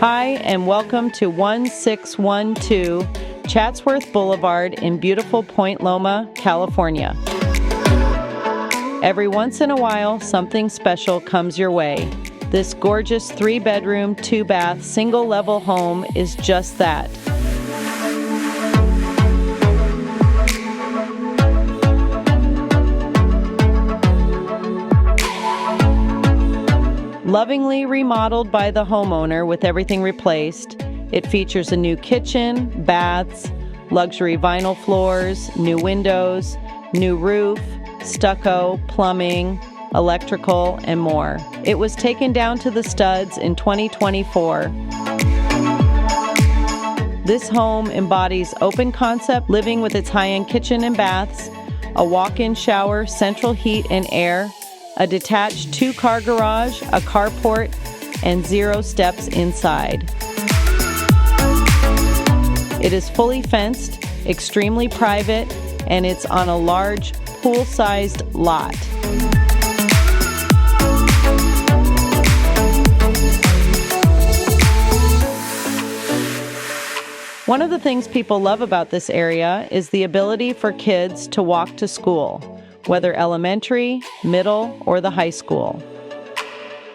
Hi, and welcome to 1612 Chatsworth Boulevard in beautiful Point Loma, California. Every once in a while, something special comes your way. This gorgeous 3-bedroom, 2-bath, single-level home is just that. Lovingly remodeled by the homeowner with everything replaced, it features a new kitchen, baths, luxury vinyl floors, new windows, new roof, stucco, plumbing, electrical, and more. It was taken down to the studs in 2024. This home embodies open concept living with its high-end kitchen and baths, a walk-in shower, central heat and air, a detached 2-car garage, a carport, and 0 steps inside. It is fully fenced, extremely private, and it's on a large, pool-sized lot. One of the things people love about this area is the ability for kids to walk to school, whether elementary, middle, or the high school.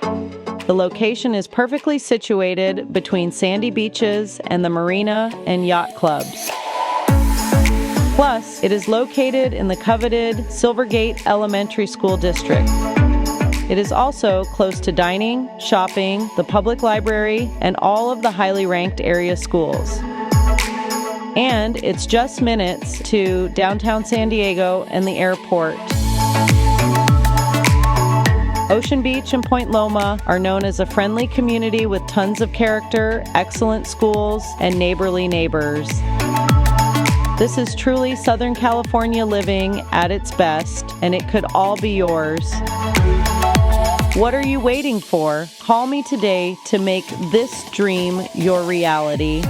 The location is perfectly situated between sandy beaches and the marina and yacht clubs. Plus, it is located in the coveted Silvergate Elementary School District. It is also close to dining, shopping, the public library, and all of the highly ranked area schools. And it's just minutes to downtown San Diego and the airport. Ocean Beach and Point Loma are known as a friendly community with tons of character, excellent schools, and neighborly neighbors. This is truly Southern California living at its best, and it could all be yours. What are you waiting for? Call me today to make this dream your reality.